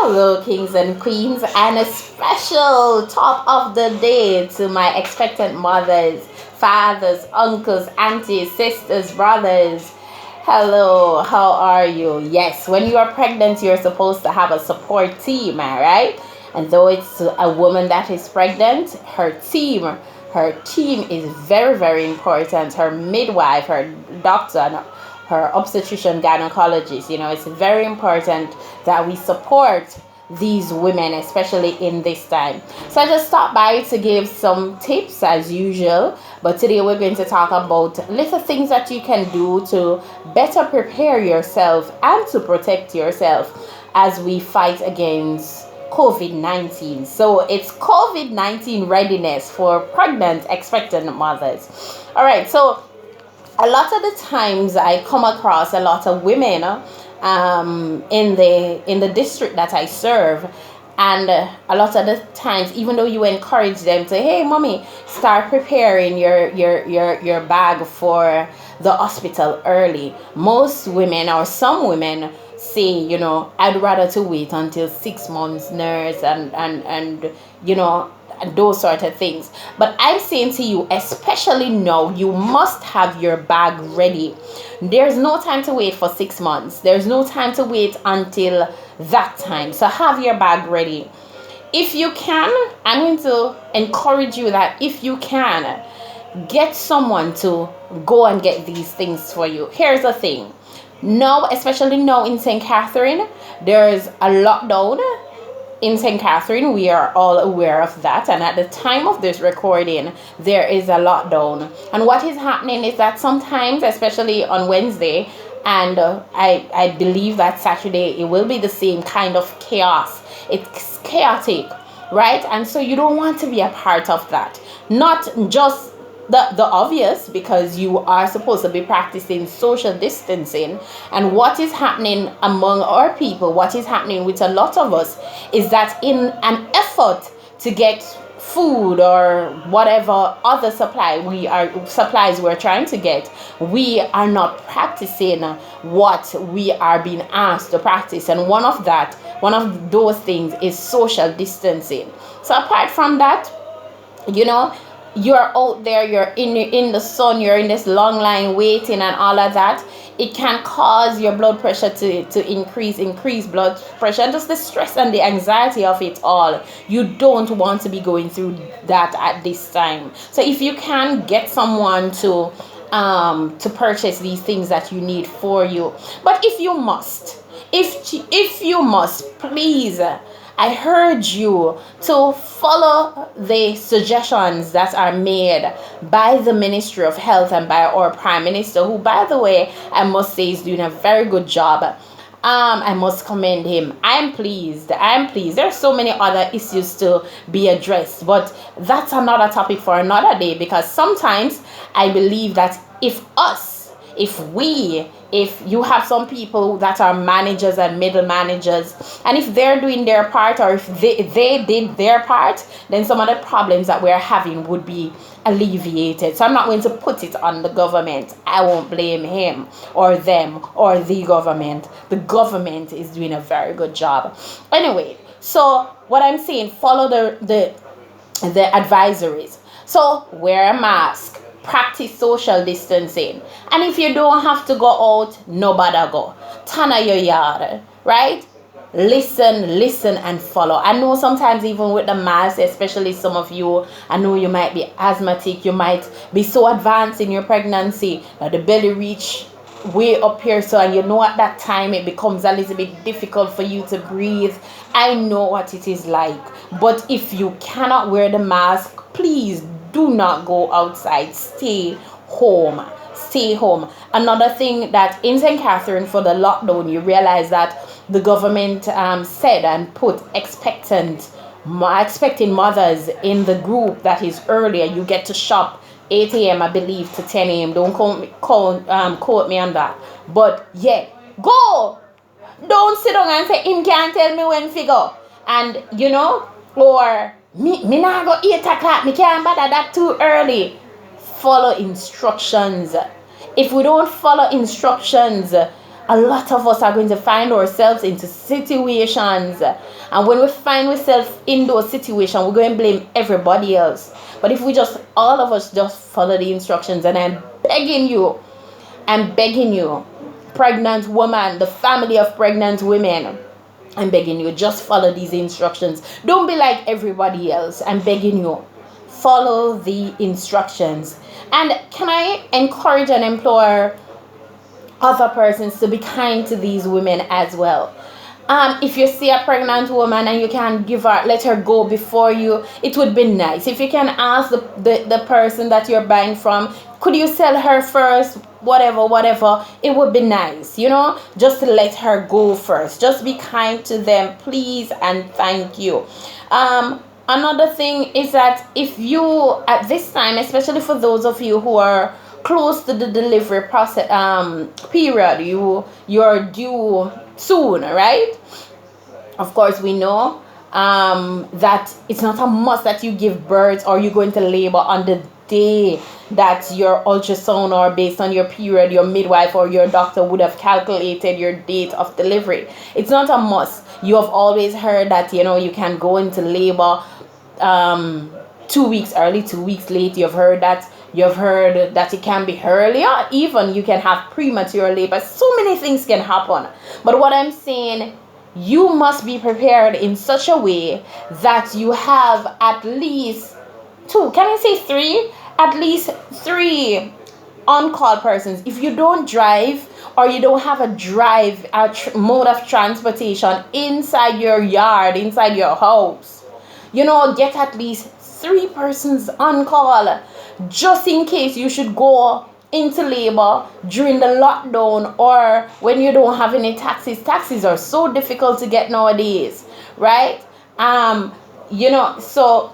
Hello, kings and queens, and a special top of the day to my expectant mothers, fathers, uncles, aunties, sisters, brothers. Hello, how are you? Yes, when you are pregnant, you're supposed to have a support team, all right? And though it's a woman that is pregnant, her team is very, very important. Her midwife, her doctor, her obstetrician gynecologist, it's very important that we support these women, especially in this time. So I just stopped by to give some tips as usual, but today we're going to talk about little things that you can do to better prepare yourself and to protect yourself as we fight against COVID-19. So it's COVID-19 readiness for pregnant expectant mothers. All right, so a lot of the times I come across a lot of women in the district that I serve, and a lot of the times, even though you encourage them to, hey mommy, start preparing your bag for the hospital early, most women or some women say, I'd rather to wait until 6 months, nurse, and and those sort of things. But I'm saying to you, especially now, you must have your bag ready. There's no time to wait for 6 months. There's no time to wait until that time. So have your bag ready. If you can, I'm going to encourage you that if you can, get someone to go and get these things for you. Here's the thing. Now, especially now in St. Catherine, there's a lockdown in St. Catherine. We are all aware of that, and at the time of this recording there is a lockdown. And what is happening is that sometimes, especially on Wednesday, and I believe that Saturday, it will be the same kind of chaos. It's chaotic, right? And so you don't want to be a part of that. Not just the obvious, because you are supposed to be practicing social distancing. And what is happening among our people, what is happening with a lot of us, is that in an effort to get food or whatever other supplies we're trying to get, we are not practicing what we are being asked to practice. And one of those things is social distancing. So apart from that, you're out there, you're in the sun, you're in this long line waiting and all of that. It can cause your blood pressure to increase blood pressure, and just the stress and the anxiety of it all. You don't want to be going through that at this time. So if you can, get someone to purchase these things that you need for you. But if you must, please, I urge you to follow the suggestions that are made by the Ministry of Health and by our Prime Minister, who, by the way, I must say is doing a very good job. I must commend him. I'm pleased. There's so many other issues to be addressed, but that's another topic for another day, because sometimes I believe that if you have some people that are managers and middle managers, and if they're doing their part, or if they did their part, then some of the problems that we're having would be alleviated. So I'm not going to put it on the government. I won't blame him or them or the government. The government is doing a very good job. Anyway, so what I'm saying, follow the advisories. So wear a mask, practice social distancing, and if you don't have to go out, no bother go. Turn your yard, right? Listen and follow. I know sometimes even with the mask, especially some of you, I know you might be asthmatic, you might be so advanced in your pregnancy that the belly reach way up here, so and at that time it becomes a little bit difficult for you to breathe. I know what it is like. But if you cannot wear the mask, please do not go outside. Stay home. Another thing, that in St. Catherine, for the lockdown, you realize that the government said and put expecting mothers in the group that is earlier. You get to shop 8 a.m. I believe to 10 a.m. Don't quote me on that. But yeah, go. Don't sit down and say him can't tell me when figure. And or me not go 8 o'clock. Me can't bother that too early. Follow instructions. If we don't follow instructions, A lot of us are going to find ourselves into situations, and when we find ourselves in those situations, we're going to blame everybody else. But if we just, all of us, just follow the instructions, and I'm begging you, pregnant woman, the family of pregnant women, I'm begging you, just follow these instructions. Don't be like everybody else. I'm begging you, follow the instructions. And can I encourage and implore other persons to be kind to these women as well? If you see a pregnant woman and you can let her go before you, it would be nice if you can ask the person that you're buying from, could you sell her first, whatever. It would be nice, just to let her go first. Just be kind to them, please, and thank you. Another thing is that if you, at this time, especially for those of you who are close to the delivery process period, you're due soon, right? Of course, we know that it's not a must that you give birth or you go into labor on the day that your ultrasound, or based on your period, your midwife or your doctor would have calculated your date of delivery. It's not a must. You have always heard that you can go into labor 2 weeks early, 2 weeks late. You've heard that it can be earlier, even you can have premature labor. So many things can happen. But what I'm saying, you must be prepared in such a way that you have at least at least three on-call persons. If you don't drive, or you don't have a mode of transportation inside your yard, inside your house, get at least 3 persons on call, just in case you should go into labor during the lockdown, or when you don't have any taxis. Taxis are so difficult to get nowadays, right? So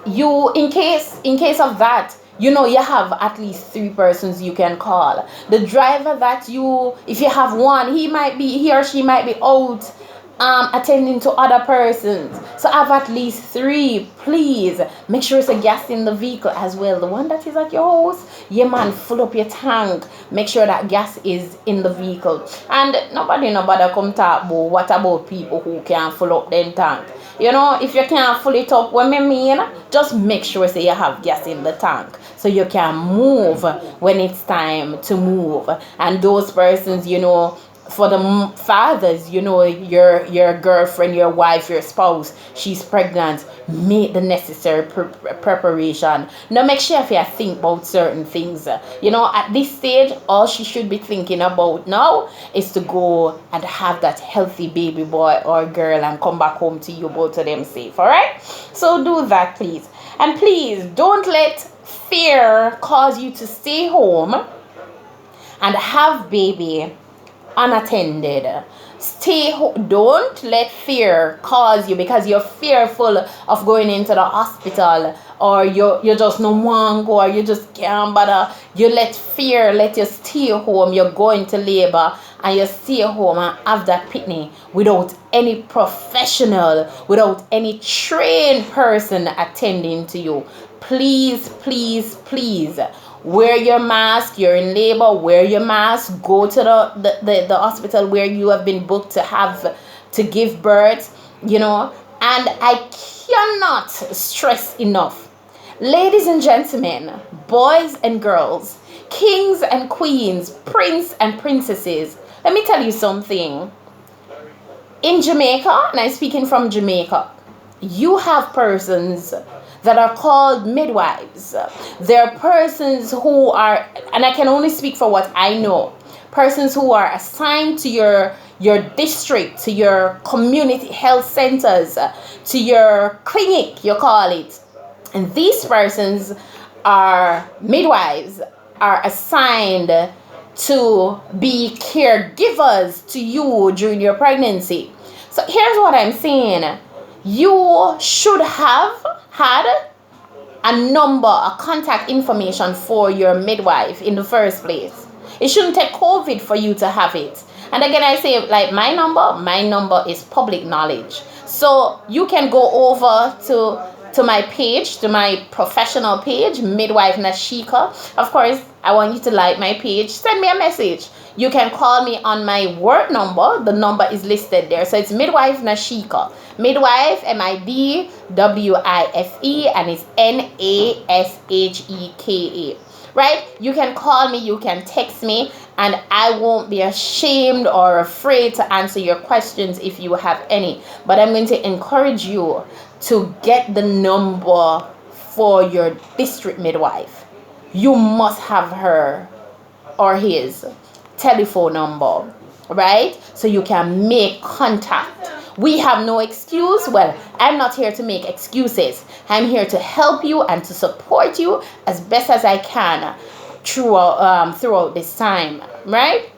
you, in case of that, you have at least 3 persons you can call. The driver that if you have one, he or she might be out attending to other persons. So have at least 3. Please make sure it's a gas in the vehicle as well. The one that is at your house, man, full up your tank. Make sure that gas is in the vehicle. And nobody come talk about what about people who can't fill up their tank. If you can't fill it up, what I mean, just make sure you have gas in the tank so you can move when it's time to move. And those persons, for the fathers, your girlfriend, your wife, your spouse, she's pregnant, make the necessary preparation. Now make sure if you think about certain things. At this stage, all she should be thinking about now is to go and have that healthy baby boy or girl and come back home to you, both of them safe. All right, so do that, please. And please don't let fear cause you to stay home and have baby unattended. Don't let fear cause you, because you're fearful of going into the hospital, or you just no one go, or you just can't bother. You let you stay home. You're going to labor and you stay home and have that pitney without any professional, without any trained person attending to you. Please, wear your mask. You're in labor, wear your mask. Go to the hospital where you have been booked to give birth, and I cannot stress enough, ladies and gentlemen, boys and girls, kings and queens, prince and princesses, let me tell you something. In Jamaica, and I'm speaking from Jamaica, you have persons that are called midwives. There are persons who are, and I can only speak for what I know, persons who are assigned to your district, to your community health centers, to your clinic, you call it. And these persons are midwives, are assigned to be caregivers to you during your pregnancy. So here's what I'm saying. You should have had a contact information for your midwife in the first place. It shouldn't take COVID for you to have it. And again, I say, like, my number is public knowledge. So you can go over to my page, to my professional page, Midwife Nashika. Of course, I want you to like my page. Send me a message. You can call me on my work number. The number is listed there. So it's Midwife Nashika. Midwife, Midwife, and it's Nasheka. Right? You can call me, you can text me, and I won't be ashamed or afraid to answer your questions if you have any. But I'm going to encourage you to get the number for your district midwife. You must have her or his telephone number, right? So you can make contact. We have no excuse. Well, I'm not here to make excuses. I'm here to help you and to support you as best as I can throughout this time, right?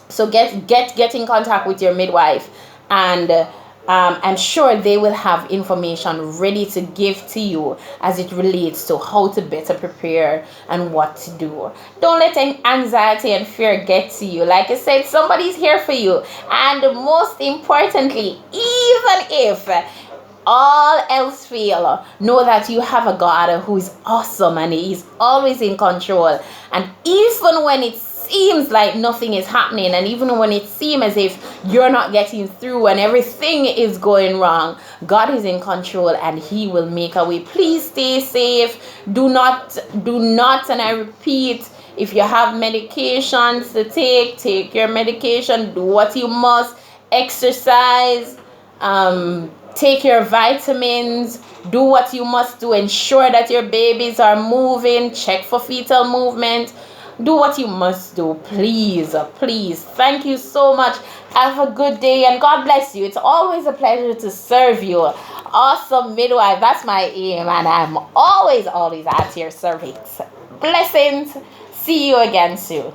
So get in contact with your midwife, and I'm sure they will have information ready to give to you as it relates to how to better prepare and what to do. Don't let anxiety and fear get to you. Like I said, somebody's here for you. And most importantly, even if all else fail, know that you have a God who is awesome and he's always in control. And even when it seems like nothing is happening, and even when it seems as if you're not getting through and everything is going wrong, God is in control and he will make a way. Please stay safe. Do not, and I repeat, if you have medications to take your medication. Do what you must. Exercise, take your vitamins, do what you must to ensure that your babies are moving. Check for fetal movement. Do what you must do. Please. Thank you so much. Have a good day and God bless you. It's always a pleasure to serve you. Awesome midwife. That's my aim, and I'm always at your service. Blessings. See you again soon.